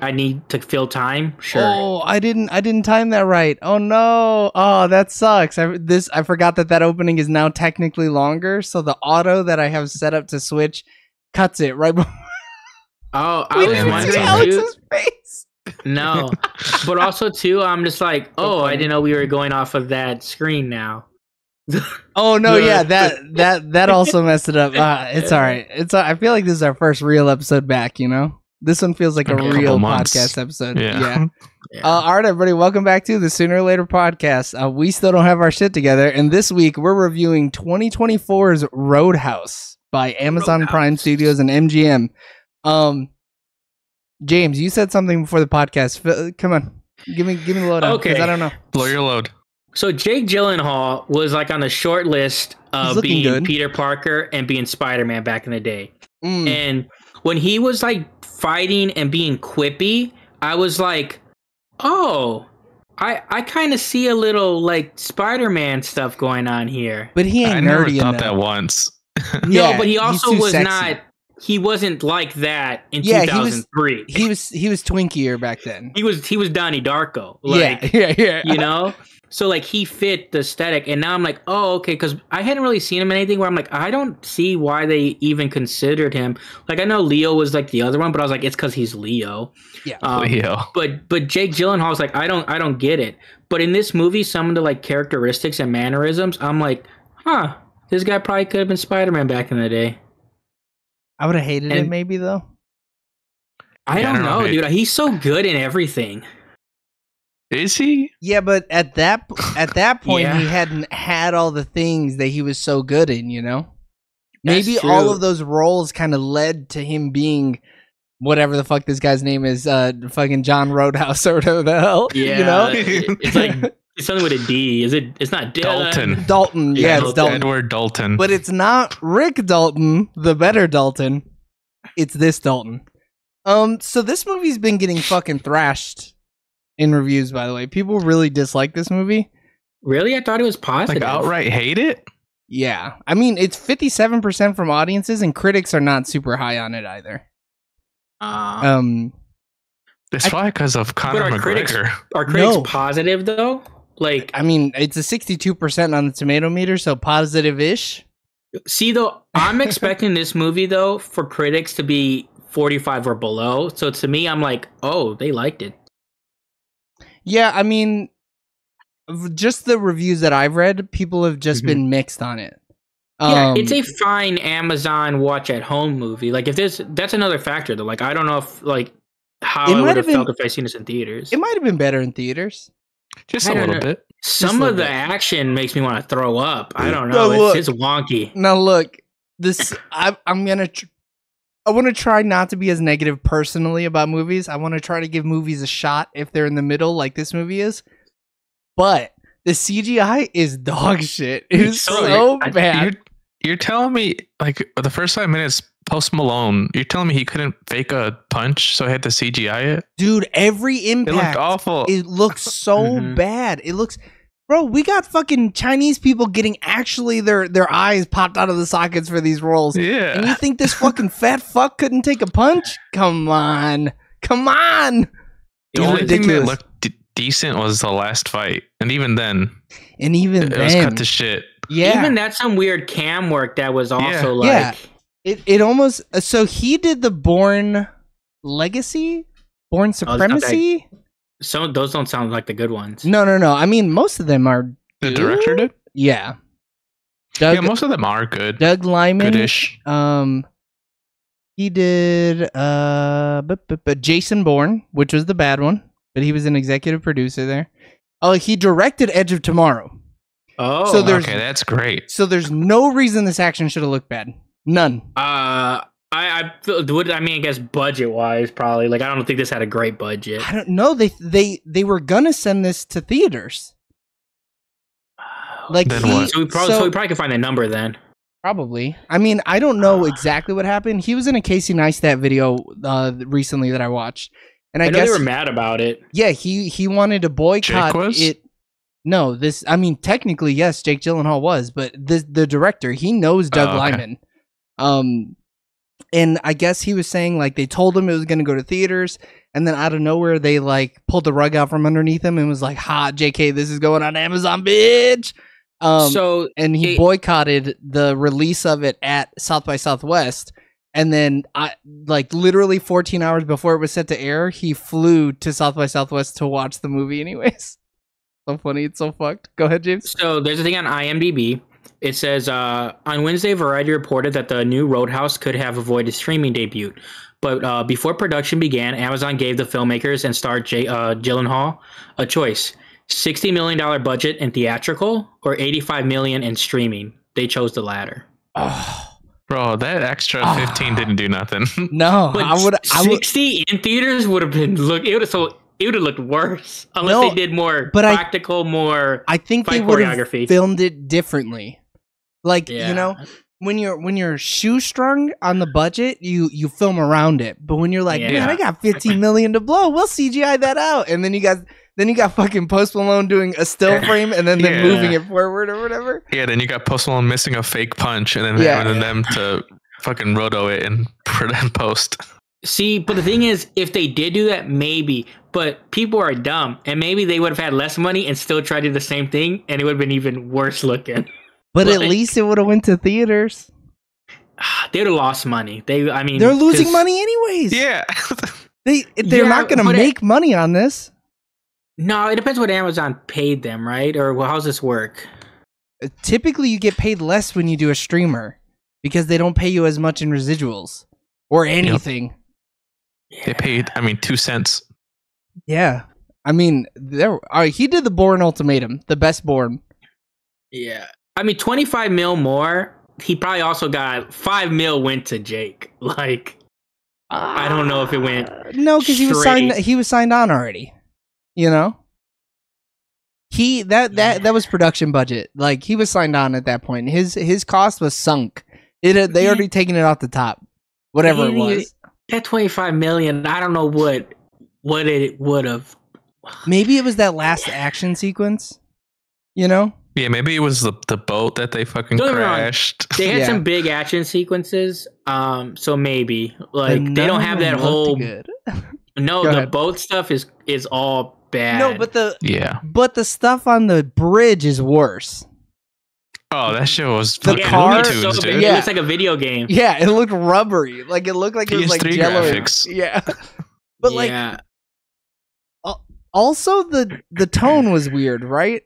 I need to fill time. Sure. Oh, I didn't time that right. Oh no. Oh, that sucks. I forgot that opening is now technically longer, so the auto that I have set up to switch cuts it right before. Oh, I was wondering Alex's face. No, but also too, I'm just like, I didn't know we were going off of that screen now. Oh no, yeah, that also messed it up. It's all right. I feel like this is our first real episode back. You know, this one feels like a real podcast episode. Yeah. All right, everybody, welcome back to the Sooner or Later podcast. We still don't have our shit together, and this week we're reviewing 2024's Roadhouse by Amazon Prime Studios and MGM. James, you said something before the podcast. Come on, give me the lowdown. Okay, I don't know. Blow your load. So Jake Gyllenhaal was like on the short list of being good. Peter Parker and being Spider-Man back in the day. And when he was like fighting and being quippy, I was like, oh, I kind of see a little like Spider-Man stuff going on here. But he ain't nerdy enough. I never thought enough. that once. No, but he also was not. He wasn't like that in 2003. He was twinkier back then. He was Donnie Darko. Like, yeah. You know? So like he fit the aesthetic, and now I'm like, oh, okay, because I hadn't really seen him in anything where I'm like, I don't see why they even considered him. Like I know Leo was like the other one, but I was like, it's because he's Leo. Yeah, Leo. But Jake Gyllenhaal was like, I don't get it. But in this movie, some of the like characteristics and mannerisms, I'm like, this guy probably could have been Spider-Man back in the day. I would have hated it maybe though. I don't know, dude. He's so good in everything. Is he? Yeah, but at that point, he hadn't had all the things that he was so good in, you know? Maybe all of those roles kind of led to him being whatever the fuck this guy's name is, fucking John Roadhouse or whatever the hell, you know? It's like it's something with a D. Is it? It's not Dalton. Dalton, yeah, it's Dalton. Edward Dalton. But it's not Rick Dalton, the better Dalton. It's this Dalton. So this movie's been getting fucking thrashed in reviews, by the way. People really dislike this movie. Really? I thought it was positive. Like outright hate it? Yeah. I mean, it's 57% from audiences, and critics are not super high on it either. It's probably because of Conor McGregor. Are critics positive, though? Like, I mean, it's a 62% on the tomato meter, so positive-ish. See, though, I'm expecting this movie, though, for critics to be 45 or below. So to me, I'm like, oh, they liked it. Yeah, I mean, just the reviews that I've read, people have just been mixed on it. Yeah, it's a fine Amazon watch at home movie. Like if that's another factor though. Like I don't know if like how I would have felt if I seen this in theaters. It might have been better in theaters. Just a little bit. Some of the action makes me want to throw up. I don't know. It's wonky. Now look, this I want to try not to be as negative personally about movies. I want to try to give movies a shot if they're in the middle like this movie is. But the CGI is dog shit. It is so bad. You're telling me, like, the first 5 minutes, Post Malone, you're telling me he couldn't fake a punch, so he had to CGI it? Dude, every impact. It looked awful. It looks so bad. It looks... Bro, we got fucking Chinese people getting actually their eyes popped out of the sockets for these roles. Yeah. And you think this fucking fat fuck couldn't take a punch? Come on. The only thing that looked decent was the last fight. And even then... It was cut to shit. Yeah. Even that's some weird cam work that was also like... Yeah. It almost... So he did the Bourne Legacy? Bourne Supremacy? Those don't sound like the good ones. No. I mean, most of them are... The director did? Yeah. Most of them are good. Doug Liman. Goodish. He did but Jason Bourne, which was the bad one, but he was an executive producer there. Oh, he directed Edge of Tomorrow. Oh, so okay, that's great. So there's no reason this action should have looked bad. None. I guess budget wise, probably. Like, I don't think this had a great budget. I don't know. They were gonna send this to theaters. Like, so we probably could find the number then. Probably. I mean, I don't know exactly what happened. He was in a Casey Neistat video recently that I watched, and I guess they were mad about it. Yeah, he wanted to boycott it. No, technically yes, Jake Gyllenhaal was, but the director, he knows Doug Liman. And I guess he was saying like they told him it was going to go to theaters, and then out of nowhere they like pulled the rug out from underneath him and was like, "Ha, JK, this is going on Amazon, bitch." And he boycotted the release of it at South by Southwest. And then, literally 14 hours before it was set to air, he flew to South by Southwest to watch the movie anyways. So funny. It's so fucked. Go ahead, James. So there's a thing on IMDb. It says, on Wednesday, Variety reported that the new Roadhouse could have avoided streaming debut. But before production began, Amazon gave the filmmakers and star Gyllenhaal a choice. $60 million budget in theatrical or $85 million in streaming. They chose the latter. Oh. Bro, that extra 15 didn't do nothing. No, but 60 in theaters would have been it would have looked worse unless they did more practical, more. I think they would have filmed it differently. Like when you're shoestrung on the budget, you film around it. But when you're like, man, I got 15 million to blow, we'll CGI that out, and then you got fucking Post Malone doing a still frame and then moving it forward or whatever. Yeah, then you got Post Malone missing a fake punch and then having them to fucking roto it and post. See, but the thing is, if they did do that, maybe. But people are dumb, and maybe they would have had less money and still tried to do the same thing, and it would have been even worse looking. But at least it would have went to theaters. They would have lost money. They're losing money anyways. Yeah, they're not going to make money on this. No, it depends what Amazon paid them, right? Or how's this work? Typically, you get paid less when you do a streamer because they don't pay you as much in residuals or anything. Yep. They paid, 2 cents. Yeah. He did the Bourne Ultimatum, the best Bourne. Yeah. 25 mil more. He probably also got 5 mil went to Jake. Like, I don't know if it went. No, because he was signed on already. You know, that was production budget. Like he was signed on at that point. His cost was sunk. They already taken it off the top, whatever it was. That 25 million. I don't know what it would have. Maybe it was that last action sequence. You know. Yeah, maybe it was the boat that they fucking crashed. They had some big action sequences. So maybe they don't have that whole. No, the boat stuff is all bad. No, but the stuff on the bridge is worse. Oh, that shit was the car. It looks like a video game. Yeah, it looked rubbery. Like it looked like it was like jello. Graphics. Yeah, but also the tone was weird, right?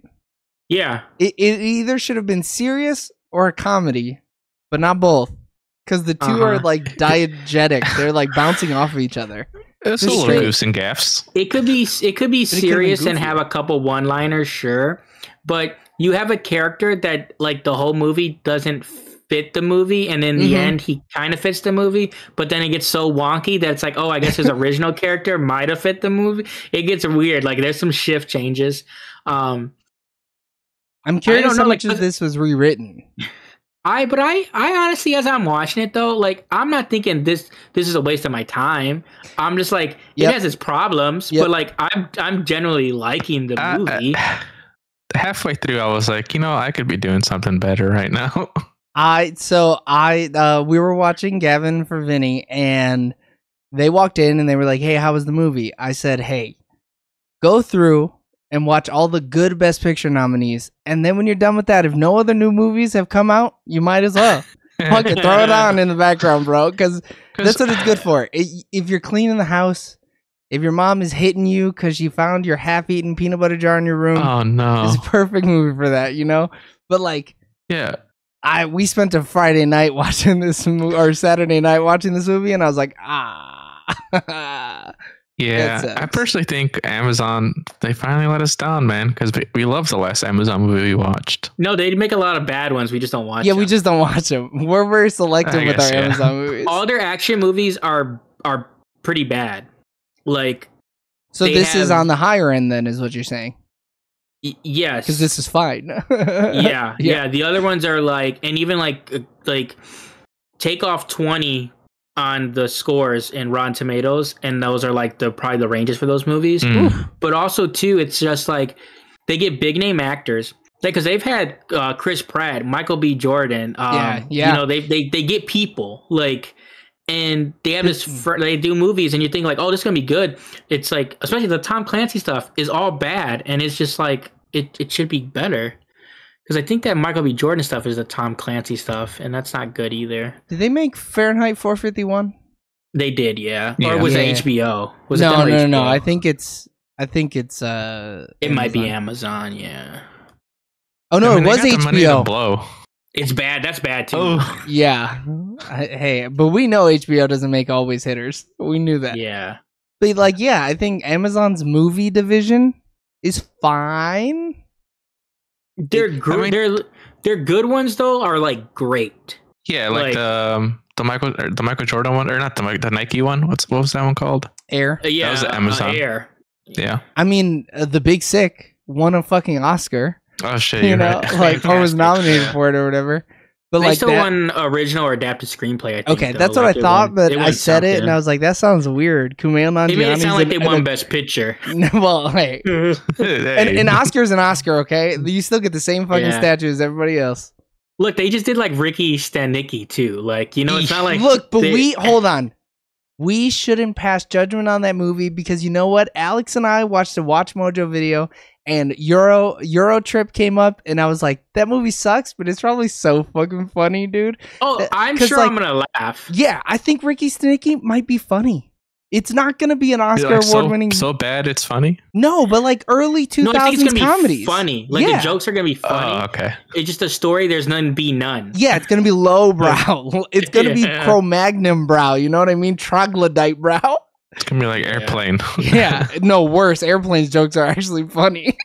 Yeah, it either should have been serious or a comedy, but not both, because the two are like diegetic. They're like bouncing off of each other. It's a little goose and gaffs. It could be serious and have a couple one-liners, sure, but you have a character that like the whole movie doesn't fit the movie, and in the end he kind of fits the movie, but then it gets so wonky that it's like, oh, I guess his original character might have fit the movie. It gets weird. Like there's some shift changes. I'm curious how much of this was rewritten. I honestly, as I'm watching it though, like I'm not thinking this is a waste of my time. I'm just like, it has its problems, but like I'm generally liking the movie. Halfway through, I was like, I could be doing something better right now. We were watching Gavin for Vinny, and they walked in and they were like, "Hey, how was the movie?" I said, "Hey, go through and watch all the good Best Picture nominees, and then when you're done with that, if no other new movies have come out, you might as well fuck it, throw it on in the background, bro, because that's what it's good for. If you're cleaning the house, if your mom is hitting you because she found your half-eaten peanut butter jar in your room, oh no, it's a perfect movie for that, But like, yeah, we spent a Friday night watching this or Saturday night watching this movie, and I was like, Yeah, I personally think Amazon, they finally let us down, man, because we love the last Amazon movie we watched. No, they make a lot of bad ones. We just don't watch them. Yeah, we just don't watch them. We're very selective with our Amazon movies. All their action movies are pretty bad. Like, so this is on the higher end then, is what you're saying? Yes. Because this is fine. Yeah. The other ones are like, and even like take off 20 on the scores in Rotten Tomatoes, and those are like probably the ranges for those movies. But also too, it's just like they get big name actors, like because they've had Chris Pratt, Michael B. Jordan. They get people like, and they have they do movies, and you think like, oh, this is gonna be good. It's like, especially the Tom Clancy stuff is all bad, and it's just like it should be better. Because I think that Michael B. Jordan stuff is the Tom Clancy stuff, and that's not good either. Did they make Fahrenheit 451? They did, yeah. Or was it HBO? Was no, it no, HBO? No. I think it's It Amazon. might be Amazon, yeah. Oh no, it was HBO. Blow. It's bad. That's bad too. Oh. Yeah. Hey, but we know HBO doesn't make always hitters. We knew that. Yeah. But like, yeah, I think Amazon's movie division is fine. They're they're good ones though. Are like great. Yeah, like the Michael Jordan one, or not the Nike one. What was that one called? Air. Yeah, that was Amazon. Air. Yeah. I mean, The Big Sick won a fucking Oscar. Oh shit! You know, right. like, or was nominated for it or whatever. But they like, still won original or adapted screenplay. I think, okay, that's what I thought, but I said it and I was like, that sounds weird. Kumail Nanjiani. It made it sound like they won Best Picture. Well, hey, an Oscar's an Oscar, okay? You still get the same fucking statue as everybody else. Look, they just did like Ricky Stanicki too. Like, you know, it's not like look, but hold on. We shouldn't pass judgment on that movie because you know what? Alex and I watched a Watch Mojo video and Euro Trip came up and I was like, that movie sucks, but it's probably so fucking funny, dude. Oh, I'm sure like, I'm gonna laugh. Yeah, I think Ricky Stanicki might be funny. It's not gonna be an Oscar award-winning. So bad, it's funny. No, but like early 2000s comedies, funny. Like the jokes are gonna be funny. Oh, okay. It's just a story. There's none be none. Yeah, it's gonna be lowbrow. It's gonna be Cro-Magnon brow. You know what I mean? Troglodyte brow. It's gonna be like Airplane. Yeah, no, worse. Airplane's jokes are actually funny.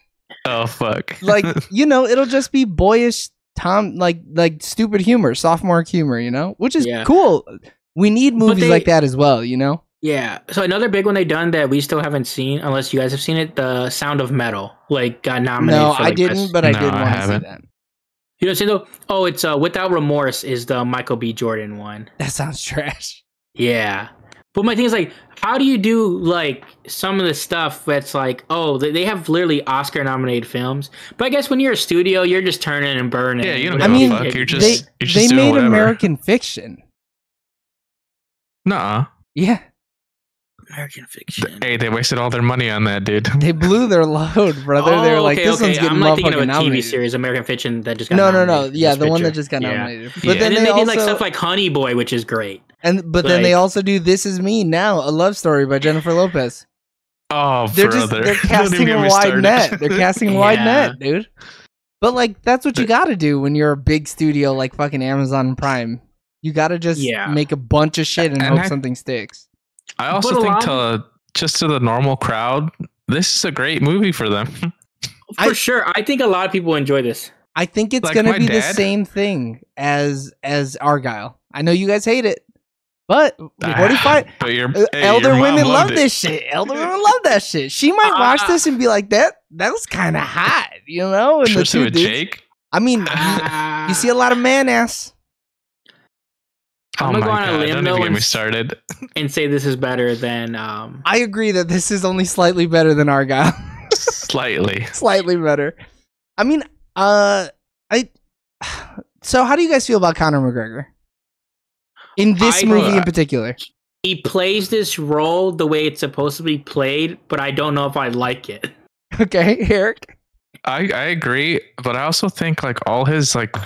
Oh fuck. Like, you know, it'll just be boyish like stupid humor, sophomore humor. You know, which is cool. We need movies like that as well. You know. Yeah. So another big one they done that we still haven't seen, unless you guys have seen it, The Sound of Metal, like got nominated. No, for, I didn't, but I did want to see that. You know, see though? Oh, it's Without Remorse is the Michael B. Jordan one. That sounds trash. Yeah. But my thing is like, how do you do like some of the stuff that's like, oh, they have literally Oscar nominated films, but I guess when you're a studio, you're just turning and burning. Yeah, you don't. I mean, they made American Fiction. Nuh-uh. Yeah. American Fiction. Hey, they wasted all their money on that, dude. They blew their load, brother. Oh, they were like, this one's getting I'm like thinking of a nominated. TV series, American Fiction, that just got nominated. No. Yeah, the one that just got nominated. But then they did like stuff like Honey Boy, which is great. But then they also do This Is Me Now, a love story by Jennifer Lopez. Oh, they're casting a wide net. They're casting a wide net, dude. But like, that's what you got to do when you're a big studio like fucking Amazon Prime. You got to just make a bunch of shit and hope something sticks. I also think to the normal crowd, this is a great movie for them. For sure. I think a lot of people enjoy this. I think it's going to be the same thing as Argyle. I know you guys hate it, but 45 elder women love this shit. Elder women love that shit. She might watch this and be like, that was kind of hot, you know? And especially with Jake. I mean, you see a lot of man ass. I'm gonna go on a limb though get me started and say this is better than. I agree that this is only slightly better than Argyle. Slightly better. I mean, So how do you guys feel about Conor McGregor in this movie in particular? He plays this role the way it's supposed to be played, but I don't know if I like it. Okay, Eric. I agree, but I also think like all his like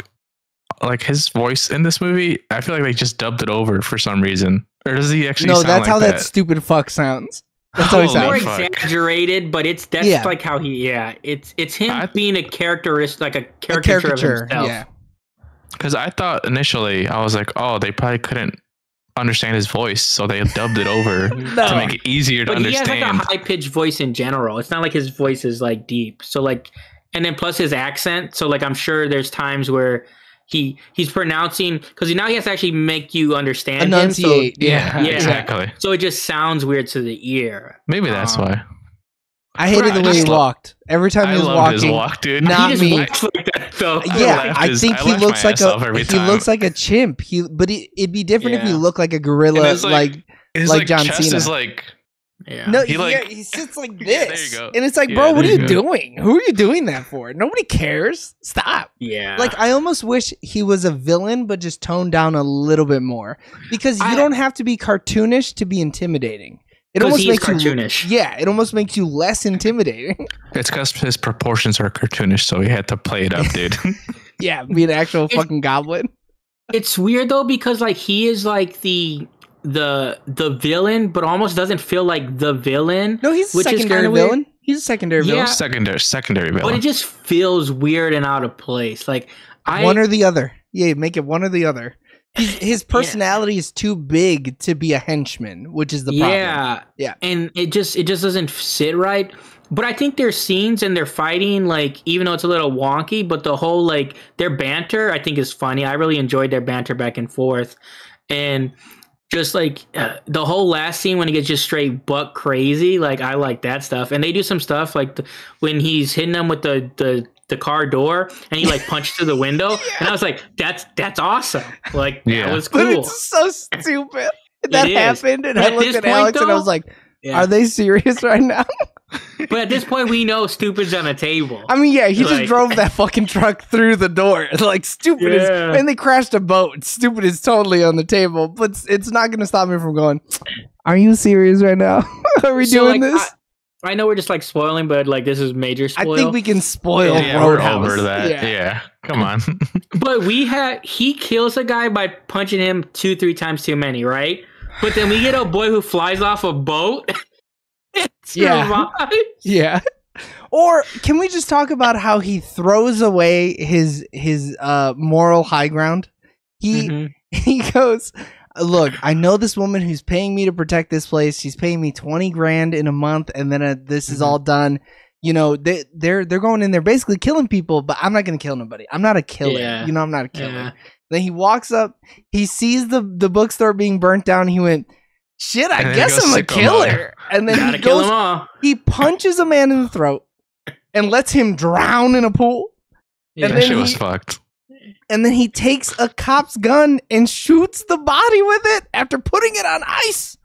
his voice in this movie, I feel like they just dubbed it over for some reason. Or does he actually sound that's like how that stupid fuck sounds. That's how he sounds. More exaggerated, but that's like how it's him being a characteristic, like a caricature of himself. Yeah. Because I thought initially, I was like, oh, they probably couldn't understand his voice, so they dubbed it over to make it easier to understand. He has like a high-pitched voice in general. It's not like his voice is like deep. So like, and then plus his accent. So like, I'm sure there's times where he's pronouncing, because now he has to actually make you understand enunciate. Him. So, yeah, exactly. So it just sounds weird to the ear. Maybe that's why. I hated the way he walked. Every time he was walking, his walk, dude. Not me. Like that, though. Yeah, I think he looks like a chimp. It'd be different if he looked like a gorilla, like his John chest Cena. Is like Yeah. No, he sits like this. There you go. And it's like, bro, what are you doing? Who are you doing that for? Nobody cares. Stop. Yeah. Like, I almost wish he was a villain, but just toned down a little bit more. Because you don't have to be cartoonish to be intimidating. It almost makes cartoonish. It almost makes you less intimidating. It's because his proportions are cartoonish, so he had to play it up, dude. Yeah, be an actual fucking goblin. It's weird though, because like he is like the villain, but almost doesn't feel like the villain. No, he's a secondary villain. He's a secondary villain. Secondary villain. But it just feels weird and out of place. Like one or the other. Yeah, make it one or the other. His personality is too big to be a henchman, which is the problem. Yeah. And it just doesn't sit right. But I think their scenes and their fighting, like, even though it's a little wonky, but the whole, like, their banter, I think is funny. I really enjoyed their banter back and forth. And just, like, the whole last scene when he gets just straight buck crazy, like, I like that stuff. And they do some stuff, like, when he's hitting them with the car door and he, like, punched through the window. And I was like, that's awesome. Like, that was cool. But it's so stupid. That happened, and I looked at Alex and I was like, are they serious right now? But at this point, we know stupid's on the table. I mean, he just drove that fucking truck through the door. Like, stupid is... And they crashed a boat. Stupid is totally on the table. But it's not going to stop me from going, are you serious right now? Are we doing this? I know we're just, like, spoiling, but, like, this is major spoil. I think we can spoil Roadhouse. We're over that. Yeah. Come on. But he kills a guy by punching him 2-3 times too many, right? But then we get a boy who flies off a boat. Yeah. Or can we just talk about how he throws away his moral high ground? He goes, look, I know this woman who's paying me to protect this place. She's paying me $20,000 in a month, and then this is all done. You know, they're going in there basically killing people, but I'm not going to kill nobody. I'm not a killer. Yeah. You know, I'm not a killer. Yeah. Then he walks up, he sees the bookstore being burnt down. He went, shit, I guess I'm a killer. And then he goes, he punches a man in the throat and lets him drown in a pool. Yeah, and then shit was fucked. And then he takes a cop's gun and shoots the body with it after putting it on ice.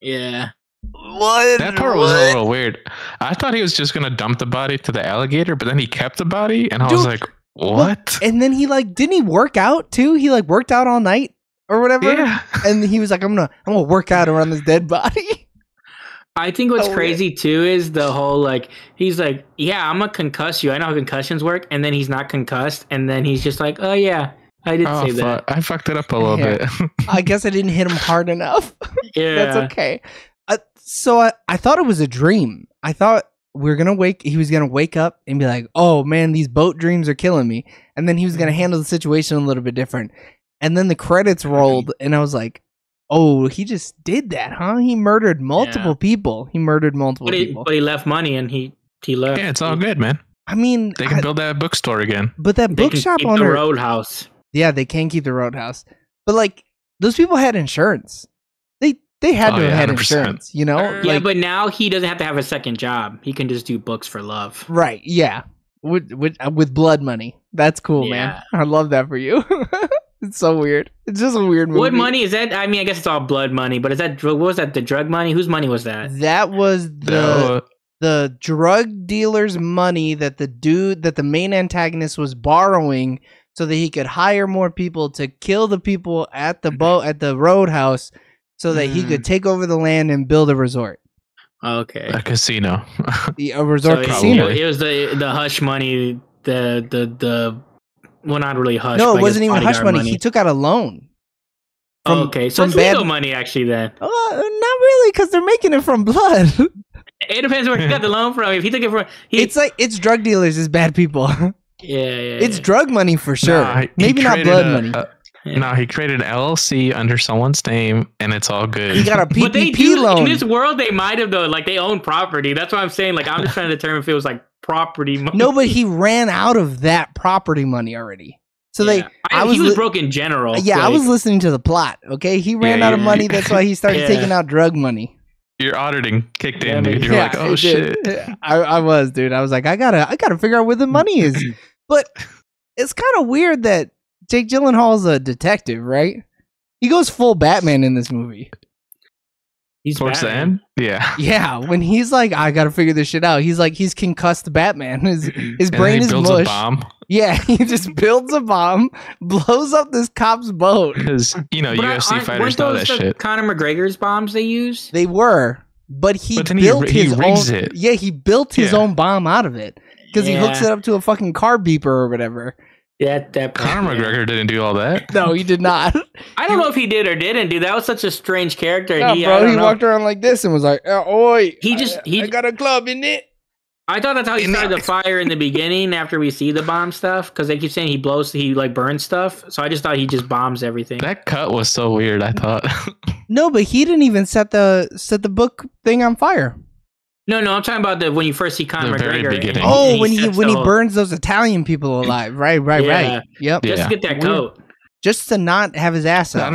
Yeah. What? That part was a little weird. I thought he was just going to dump the body to the alligator, but then he kept the body, and I was like, what? And then he, like, didn't he work out too? He, like, worked out all night or whatever. Yeah. And he was like, I'm gonna work out around this dead body. I think what's crazy too is the whole, like, he's like, yeah, I'm gonna concuss you. I know how concussions work. And then he's not concussed. And then he's just like, oh yeah, I did say that. I fucked it up a little bit. I guess I didn't hit him hard enough. Yeah. That's okay. So I thought it was a dream. I thought he was gonna wake up and be like, oh man, these boat dreams are killing me. And then he was gonna handle the situation a little bit different. And then the credits rolled and I was like, oh, he just did that, huh? He murdered multiple people. People. But he left money and he left. Yeah, it's all good, man. I mean, they can build that bookstore again. But that bookshop owner, the Roadhouse. Yeah, they can keep the Roadhouse. But like, those people had insurance. They had to have had 100%. Insurance, you know? Yeah, but now he doesn't have to have a second job. He can just do books for love. Right, yeah. With blood money. That's cool, man. I love that for you. It's so weird. It's just a weird movie. What money is that? I mean, I guess it's all blood money, but what was that? The drug money? Whose money was that? That was the drug dealer's money that the main antagonist was borrowing so that he could hire more people to kill the people at the Roadhouse so that he could take over the land and build a resort. Okay. A casino. A resort casino. It was the hush money, well, not really hush. No, it wasn't even hush money. He took out a loan. So it's legal money, actually, then. Not really, because they're making it from blood. It depends where he got the loan from. If he took it from... It's drug dealers, it's bad people. Yeah. It's drug money for sure. Maybe not blood money. No, he created an LLC under someone's name, and it's all good. He got a PPP loan. In this world, they might have, though. Like, they own property. That's what I'm saying. Like, I'm just trying to determine if it was, like, property money. No, but he ran out of that property money already. So he was broke in general. Yeah, I was listening to the plot. Okay, he ran out of money. That's why he started taking out drug money. Your auditing kicked in, dude. You're like, oh shit. I was, dude. I was like, I gotta figure out where the money is. But it's kind of weird that Jake Gyllenhaal is a detective, right? He goes full Batman in this movie. He's towards the end. Yeah. Yeah, when he's like, I gotta figure this shit out. He's like, he's concussed Batman. His brain is builds mush. A bomb. Yeah, he just builds a bomb, blows up this cop's boat. Because UFC fighters know that shit. Conor McGregor's bombs they use. They were, but he built his own. It. Yeah, he built his own bomb out of it because he hooks it up to a fucking car beeper or whatever. That Conor McGregor didn't do all that. No, he did not. I don't know if he did or didn't do that. Was such a strange character. No, he walked around like this and was like, "Oi, I got a club in it." I thought that's how he started the fire in the beginning. After we see the bomb stuff, because they keep saying he burns stuff. So I just thought he just bombs everything. That cut was so weird. I thought. No, but he didn't even set the book thing on fire. No, I'm talking about when you first see Conor McGregor. Oh, when he burns those Italian people alive. Right. Yep. Just to get that coat. Just to not have his ass up.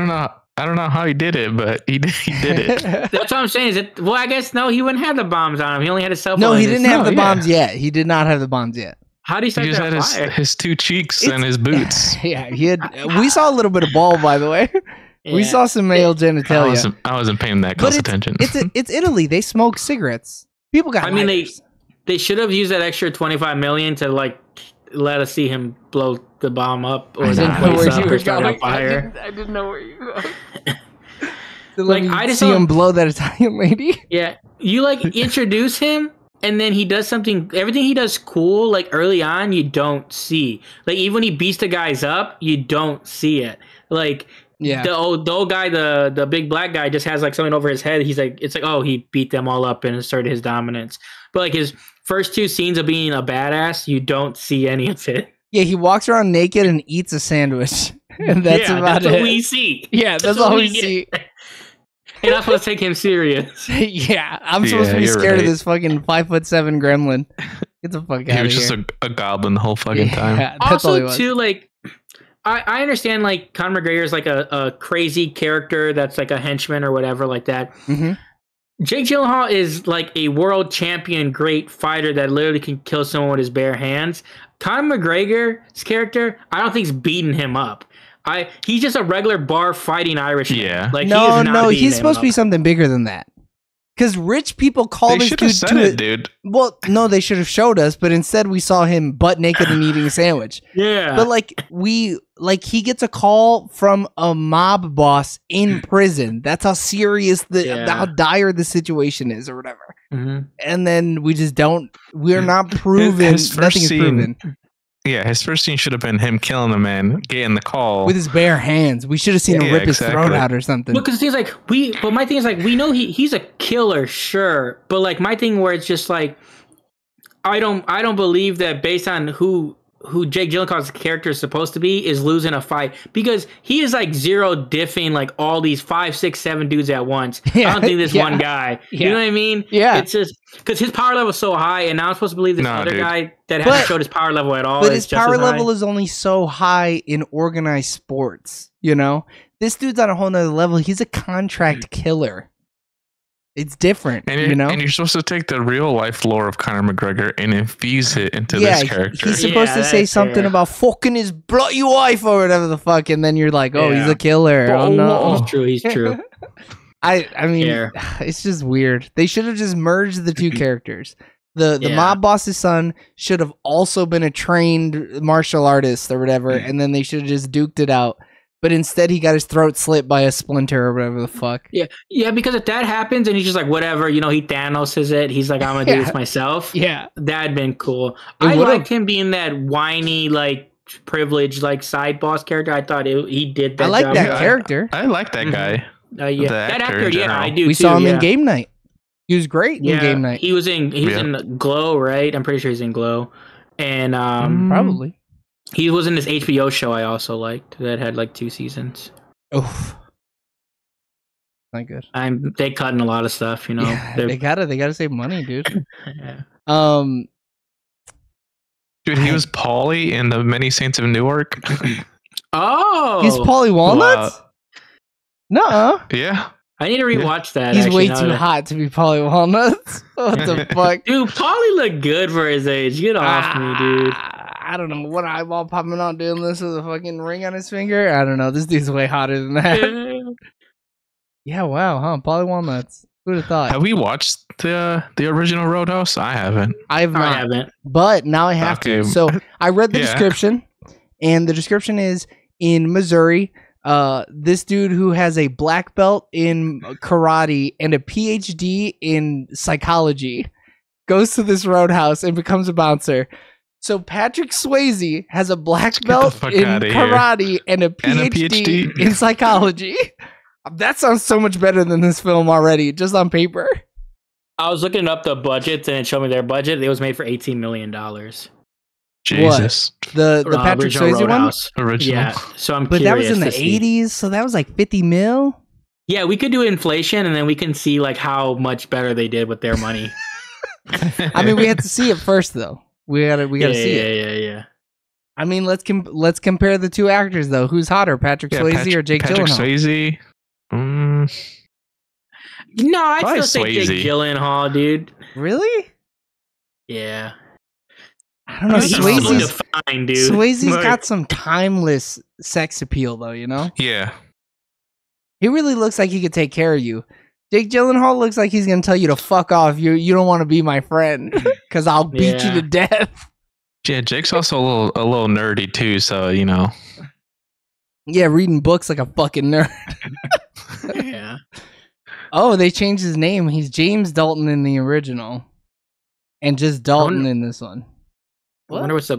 I don't know how he did it, but he did it. That's what I'm saying. I guess no, he wouldn't have the bombs on him. He only had his cell phone. No, he didn't have the bombs yet. He did not have the bombs yet. How do you start that fire? Had his two cheeks and his boots. Yeah, he had. We saw a little bit of ball, by the way. Yeah. We saw some male genitalia. I wasn't paying that close attention. It's Italy. They smoke cigarettes. People got. I mean, they should have used that extra $25 million to let us see him blow the bomb up or start a fire. I didn't know where you were. I just see him blow that Italian lady. Yeah, you introduce him, and then he does something. Everything he does cool, early on, you don't see. Even when he beats the guys up, you don't see it. Yeah. The old guy, the big black guy, just has something over his head. He's he beat them all up and asserted his dominance. But his first two scenes of being a badass, you don't see any of it. Yeah, he walks around naked and eats a sandwich. And that's about it. That's what we see. Yeah, that's all we see. You're not supposed to take him serious. Yeah, I'm supposed to be scared of this fucking 5'7" gremlin. Get the fuck out of here. He was just a goblin the whole fucking time. Yeah, also, too, I understand Conor McGregor is a crazy character that's a henchman or whatever like that. Mm-hmm. Jake Gyllenhaal is a world champion, great fighter that literally can kill someone with his bare hands. Conor McGregor's character, I don't think he's beating him up. He's just a regular bar fighting Irishman. Yeah. He's supposed to be something bigger than that. Because rich people call this dude. Well, no, they should have showed us, but instead we saw him butt naked and eating a sandwich. Yeah. But he gets a call from a mob boss in prison. That's how serious how dire the situation is or whatever. Mm-hmm. And then we're not proven. Nothing is proven. Yeah, his first scene should have been him killing the man, getting the call with his bare hands. We should have seen him rip his throat out or something. Because he's but my thing is we know he's a killer, sure, but my thing where it's just I don't believe that based on who Jake Gyllenhaal's character is supposed to be is losing a fight, because he is zero diffing all these 5, 6, 7 dudes at once. Yeah, I don't think this one guy. You know what I mean? Yeah. It's just because his power level is so high, and now I'm supposed to believe this guy that hasn't showed his power level at all. But his power level is only so high in organized sports. This dude's on a whole nother level. He's a contract killer. It's different, and you're supposed to take the real life lore of Conor McGregor and infuse it into this character. He's supposed to say something about fucking his bloody wife or whatever the fuck, and then you're like, he's a killer. Oh no, he's true. I mean, it's just weird. They should have just merged the two characters. The mob boss's son should have also been a trained martial artist or whatever, and then they should have just duked it out. But instead, he got his throat slit by a splinter or whatever the fuck. Yeah, because if that happens and he's just whatever, he Thanos it. He's I'm going to do this myself. Yeah. That'd been cool. I liked him being that whiny, privileged, side boss character. I thought he did that. I like that character. I like that guy. That actor, I do too. We saw him in Game Night. He was great in Game Night. He was in Glow, right? I'm pretty sure he's in Glow. And probably. He was in this HBO show I also liked that had 2 seasons. Oof. Not good. They cut in a lot of stuff, Yeah, they gotta save money, dude. Yeah. Dude, he was Paulie in the Many Saints of Newark. Oh, he's Paulie Walnuts? Nuh-uh. Yeah. I need to rewatch that. He's way too hot to be Paulie Walnuts. What the fuck? Dude, Paulie looked good for his age. Get off me, dude. I don't know. One eyeball popping out doing this with a fucking ring on his finger. I don't know. This dude's way hotter than that. Yeah, wow, huh? Paulie Walnuts. Who'd have thought? Have we watched the original Roadhouse? I haven't. I haven't. But now I have to. So I read the description, and the description is in Missouri. This dude who has a black belt in karate and a PhD in psychology goes to this roadhouse and becomes a bouncer. So Patrick Swayze has a black belt in karate and a PhD in psychology. That sounds so much better than this film already, just on paper. I was looking up the budgets and it showed me their budget. It was made for $18 million. Jesus. What? The Patrick Swayze Roadhouse. one? Original. Yeah. So I'm But curious. that was in the 80s, so that was like 50 mil? Yeah, we could do inflation and then we can see like how much better they did with their money. I mean, we had to see it first, though. We gotta see it. Yeah. I mean, let's compare the two actors, though. Who's hotter, Patrick Swayze or Jake Gyllenhaal? Patrick Swayze. No, I'd Probably still say Jake Gyllenhaal, dude. Really? Yeah. I don't know. Swayze's got some timeless sex appeal, though, you know? Yeah. He really looks like he could take care of you. Jake Gyllenhaal looks like he's going to tell you to fuck off. You don't want to be my friend because I'll beat you to death. Yeah, Jake's also a little nerdy, too, so, you know. Yeah, reading books like a fucking nerd. Yeah. Oh, they changed his name. He's James Dalton in the original. And just Dalton in this one. I wonder what's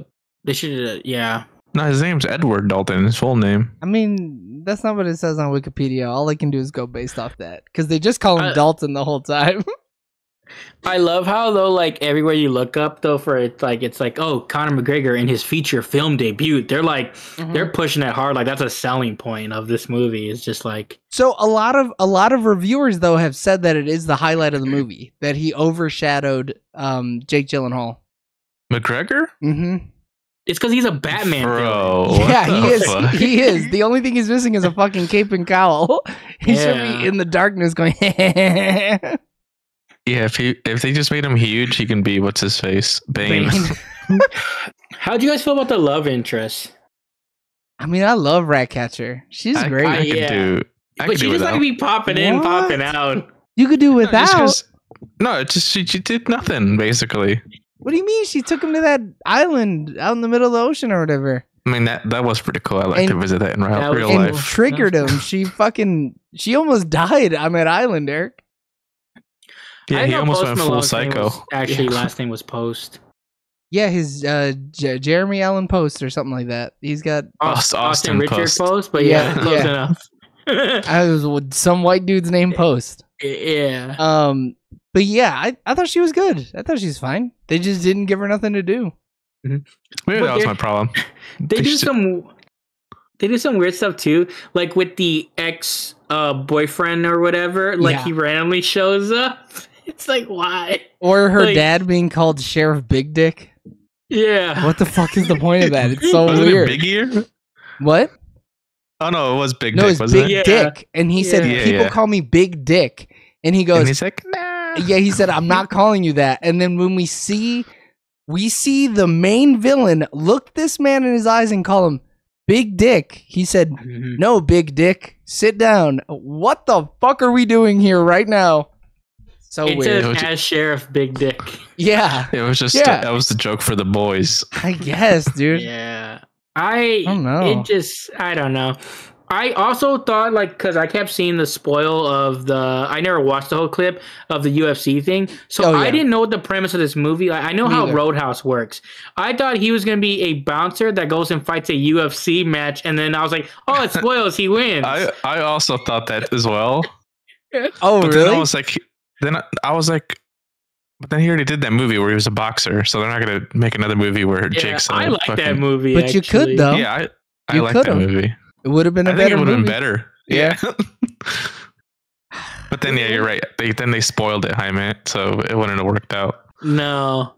they should, yeah. No, his name's Edward Dalton, his full name. I mean, that's not what it says on Wikipedia. All I can do is go based off that. Because they just call him Dalton the whole time. I love how, though, like, everywhere you look up, though, for it's like, oh, Conor McGregor in his feature film debut. They're like, they're pushing that hard. Like, that's a selling point of this movie. It's just like. So a lot of reviewers, though, have said that it is the highlight of the movie, that he overshadowed Jake Gyllenhaal. McGregor? Mm-hmm. It's because he's a Batman villain. Yeah, he is. Fuck? He is. The only thing he's missing is a fucking cape and cowl. He should be in the darkness going. Yeah, if they just made him huge, he can be what's his face, Bane. How'd you guys feel about the love interest? I mean, I love Ratcatcher. She's great. But she just like be popping in, popping out. You could do without. No, she did nothing basically. What do you mean? She took him to that island out in the middle of the ocean or whatever. I mean, that was pretty cool. I like to visit that in real life. Triggered him. She almost died on that island, Eric. Yeah, he almost went full psycho. Last name was Post. Yeah, his Jeremy Allen Post or something like that. He's got Austin Richard Post, but close enough. I was with some white dude's name Post. Yeah. But yeah, I thought she was good. I thought she's fine. They just didn't give her nothing to do. Maybe that was my problem. They do some weird stuff too, like with the ex boyfriend or whatever. Like he randomly shows up. It's like, why? Or her dad being called Sheriff Big Dick. Yeah. What the fuck is the point of that? It's so weird. Big Ear? What? Oh no, it was Big Dick. No, it's Big Dick, and he said people call me Big Dick, and he goes, and he's like, nah. Yeah, he said, I'm not calling you that. And then when we see the main villain look this man in his eyes and call him Big Dick. He said, no, Big Dick, sit down. What the fuck are we doing here right now? So weird. It says Sheriff Big Dick. Yeah. It was just that was the joke for the boys. I guess, dude. Yeah. I don't know. I don't know. I also thought, like, because I kept seeing the spoil of I never watched the whole clip of the UFC thing. So I didn't know what the premise of this movie. I know how Roadhouse works. I thought he was going to be a bouncer that goes and fights a UFC match. And then I was like, oh, it spoils. He wins. I also thought that as well. Oh, but really? Then I was like, but then he already did that movie where he was a boxer. So they're not going to make another movie where Jake's I like that movie. But you could, though. Yeah, I like that movie. It would have been a better movie. I think it would have been better. Yeah. But then, you're right. They spoiled it, Jaime, so it wouldn't have worked out. No.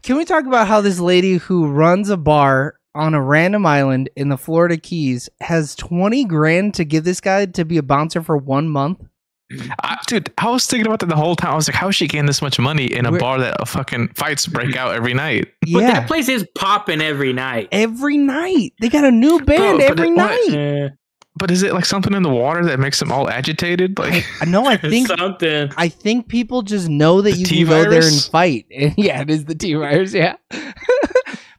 Can we talk about how this lady who runs a bar on a random island in the Florida Keys has 20 grand to give this guy to be a bouncer for 1 month? Dude, I was thinking about that the whole time. I was like, how is she getting this much money in a bar that fucking fights break out every night? But that place is popping every night. Every night. They got a new band every night. But is it like something in the water that makes them all agitated? Like, I think something. I think people just know that you can go there and fight. Yeah, it is the T-virus. Yeah,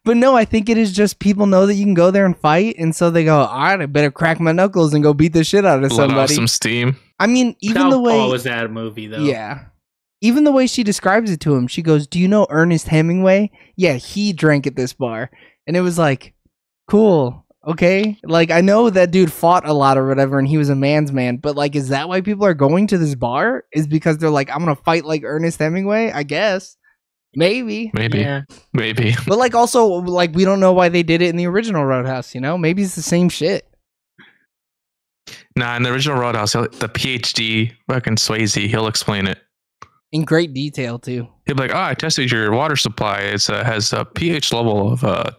but no, I think it is just people know that you can go there and fight, and so they go, all right, I better crack my knuckles and go beat the shit out of somebody. Let off some steam. I mean, even the way was that a movie though? Yeah, even the way she describes it to him, she goes, "Do you know Ernest Hemingway? Yeah, he drank at this bar," and it was like, cool. Okay, like I know that dude fought a lot or whatever, and he was a man's man. But like, is that why people are going to this bar? Is because they're like, I'm gonna fight like Ernest Hemingway? I guess, maybe. But like, also, like, we don't know why they did it in the original Roadhouse. You know, maybe it's the same shit. Nah, in the original Roadhouse, the PhD fucking Swayze, he'll explain it in great detail too. He'll be like, "Oh, I tested your water supply. It has a pH level of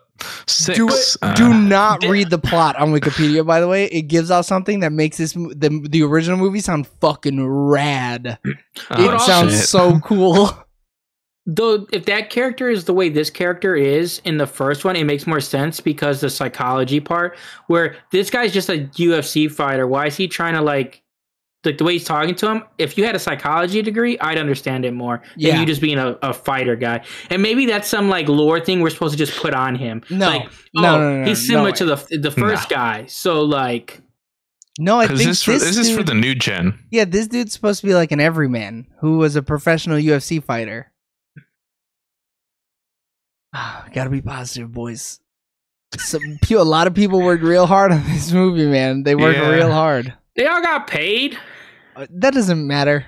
6. Do not read the plot on Wikipedia, by the way. It gives out something that makes the original movie sound fucking rad. It sounds so cool. Though, if that character is the way this character is in the first one, it makes more sense because the psychology part, where this guy's just a UFC fighter. Why is he trying to like the way he's talking to him? If you had a psychology degree, I'd understand it more than you just being a fighter guy. And maybe that's some like lore thing we're supposed to just put on him. No, he's similar to the first guy. So like, no, I think this is for the new gen. Yeah, this dude's supposed to be like an everyman who was a professional UFC fighter. Gotta be positive, boys. A lot of people worked real hard on this movie, man. They worked real hard. They all got paid. That doesn't matter.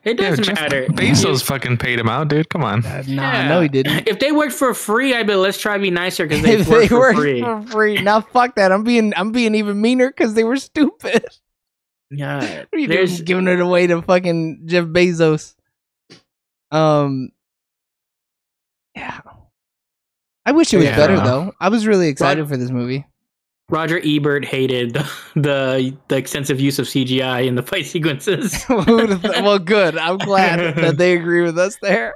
It doesn't matter. Bezos fucking paid him out, dude. Come on. No, he didn't. If they worked for free, I'd be let's try to be nicer because they worked for free. Now fuck that. I'm being even meaner because they were stupid. Yeah, they're giving it away to fucking Jeff Bezos. Yeah. I wish it was better though. I was really excited for this movie. Roger Ebert hated the extensive use of CGI in the fight sequences. Well, good. I'm glad that they agree with us there.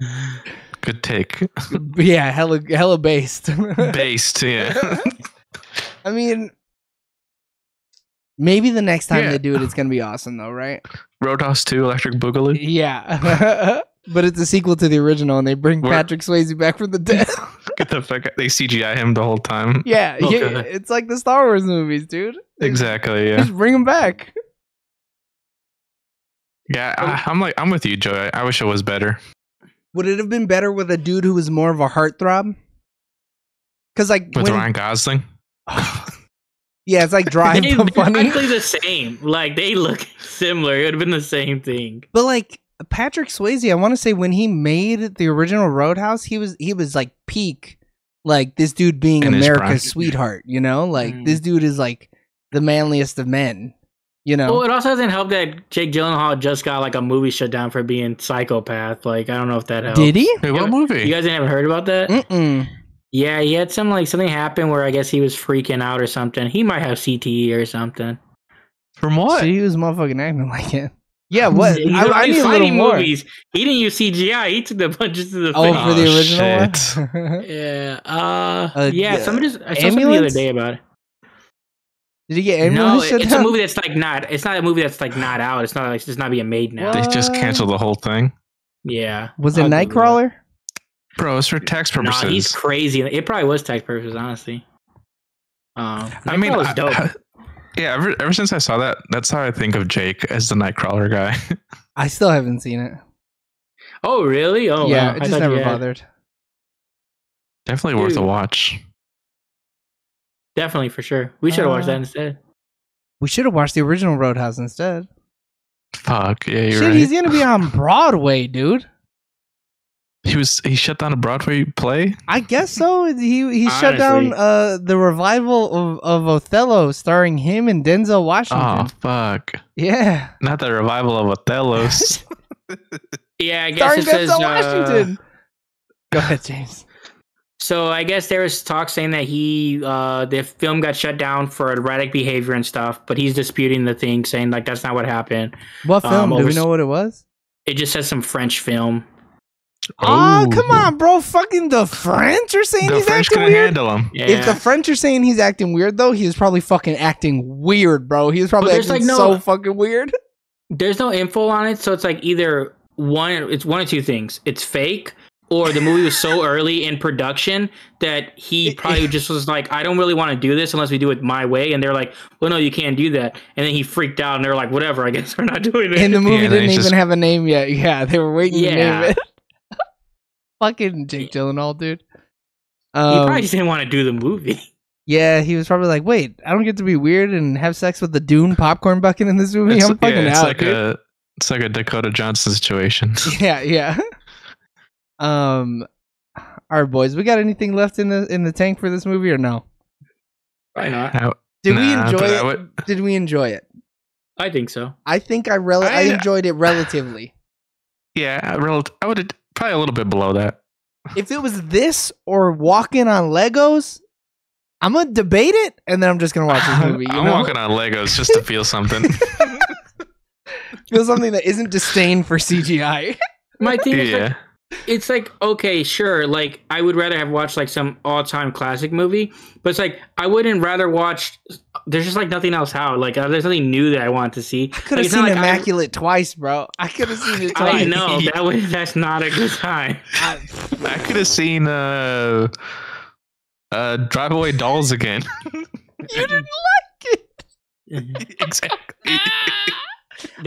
Good take. Yeah, hella based. Based, yeah. I mean, maybe the next time they do it, it's gonna be awesome, though, right? Roadhouse 2, Electric Boogaloo. Yeah, but it's a sequel to the original, and they bring Patrick Swayze back from the dead. Get the fuck out. They CGI him the whole time. Yeah, it's like the Star Wars movies, dude. Exactly. Yeah. Just bring him back. Yeah, I'm with you, Joey. I wish it was better. Would it have been better with a dude who was more of a heartthrob? Because like with Ryan Gosling. Yeah, it's like dry but funny. Exactly the same. Like they look similar. It would have been the same thing. But like Patrick Swayze, I want to say when he made the original Roadhouse, he was like peak, like this dude being America's sweetheart. You know, like this dude is like the manliest of men. You know. Well, it also doesn't help that Jake Gyllenhaal just got like a movie shut down for being psychopath. Like I don't know if that helps. Did he? Hey, what movie? You guys haven't heard about that? Mm-mm. Yeah, he had something happen where I guess he was freaking out or something. He might have CTE or something. From what? So he was motherfucking acting like it. Yeah, what? I need a little more. Movies. He didn't use CGI. He took the punches to the face. For the original one? Yeah. Yeah, somebody just I saw something the other day about it. Did he get ambulance? No, it's a movie that's like not. It's not a movie that's like not out. It's not like it's not being made now. They just canceled the whole thing. Yeah. Was it Nightcrawler? Bro, it's for tax purposes. Nah, he's crazy. It probably was tax purposes, honestly. I mean, was dope. Yeah, ever since I saw that, that's how I think of Jake as the Nightcrawler guy. I still haven't seen it. Oh, really? Oh, yeah. Wow. It just never bothered. Definitely worth a watch. Definitely, for sure. We should have watched that instead. We should have watched the original Roadhouse instead. Fuck, yeah, you're right. He's gonna be on Broadway, dude. He shut down a Broadway play? I guess so. He shut down the revival of Othello starring him and Denzel Washington. Oh, fuck. Yeah. Not the revival of Othello's. Yeah, I guess starring Denzel Washington. Go ahead, James. So I guess there was talk saying that the film got shut down for erratic behavior and stuff, but he's disputing the thing, saying like that's not what happened. What film? Do we know what it was? It just says some French film. Oh, come on, bro. Fucking the French are saying he's acting weird. Handle him. Yeah. If the French are saying he's acting weird, though, he was probably fucking acting weird, bro. He was probably acting so fucking weird. There's no info on it, so it's like either it's one of two things. It's fake, or the movie was so early in production that he probably just was like, I don't really want to do this unless we do it my way. And they're like, well, no, you can't do that. And then he freaked out, and they're like, whatever, I guess we're not doing it. And the movie didn't even have a name yet. Yeah, they were waiting to name it. Fucking Jake Gyllenhaal, dude. He probably just didn't want to do the movie. Yeah, he was probably like, wait, I don't get to be weird and have sex with the Dune popcorn bucket in this movie? I'm fucking out, dude. It's like a Dakota Johnson situation. Yeah. All right, boys, we got anything left in the tank for this movie or no? Why not? Did we enjoy it? Did we enjoy it? I think so. I think I enjoyed it relatively. Yeah, I would probably a little bit below that. If it was this or walking on Legos, I'm gonna debate it, and then I'm just gonna watch this movie. I'm walking on Legos just to feel something. Feel something that isn't disdain for CGI. My thing is, it's like, okay, sure. Like, I would rather have watched like some all-time classic movie, but it's like I wouldn't rather watch. There's just like nothing else out. Like, there's nothing new that I want to see. I could have seen Immaculate twice, bro. I could have seen it twice. I know that's not a good time. I could have seen Drive Away Dolls again. You didn't like it. Exactly.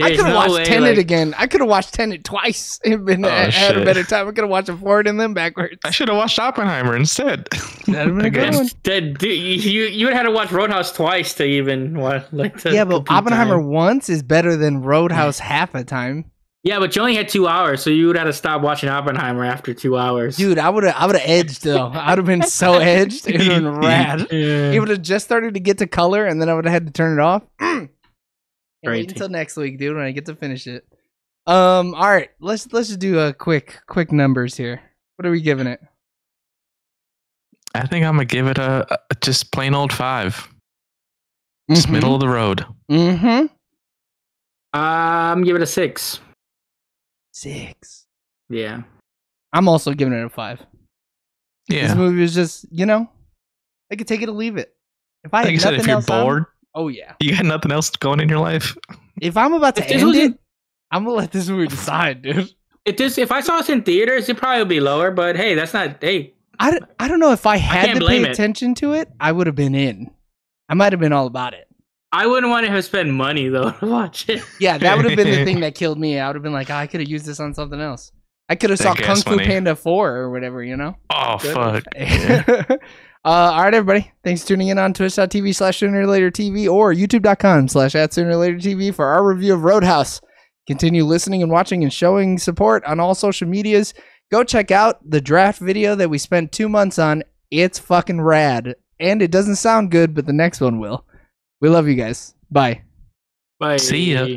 I could have watched Tenet again. I could have watched Tenet twice and had a better time. I could have watched it forward and then backwards. I should have watched Oppenheimer instead. That'd have been a good one. You would have had to watch Roadhouse twice to even but Oppenheimer once is better than Roadhouse half a time. Yeah, but you only had 2 hours, so you would have to stop watching Oppenheimer after 2 hours. Dude, I would have edged though. I would have been so edged. It would have been rad. Yeah. It would have just started to get to color, and then I would have had to turn it off. Wait until next week, dude, when I get to finish it. All right, let's just do a quick numbers here. What are we giving it? I think I'm gonna give it a just plain old 5. Just middle of the road. I'm giving it a 6. 6. Yeah. I'm also giving it a 5. Yeah. This movie was just, I could take it or leave it. If I had nothing else bored. Oh yeah. You got nothing else going in your life? If I'm about to end it, I'm gonna let this movie decide, dude. If I saw this in theaters, it'd probably be lower, but hey, that's not I don't know if I had to pay attention to it, I would have been in. I might have been all about it. I wouldn't want to spend money though to watch it. Yeah, that would have been the thing that killed me. I would have been like, I could have used this on something else. I could have saw Kung Fu Panda 4 or whatever, Oh, fuck. Yeah. All right, everybody. Thanks for tuning in on twitch.tv/SoonerLaterTV or youtube.com/@SoonerLaterTV for our review of Roadhouse. Continue listening and watching and showing support on all social medias. Go check out the draft video that we spent 2 months on. It's fucking rad. And it doesn't sound good, but the next one will. We love you guys. Bye. Bye. See ya.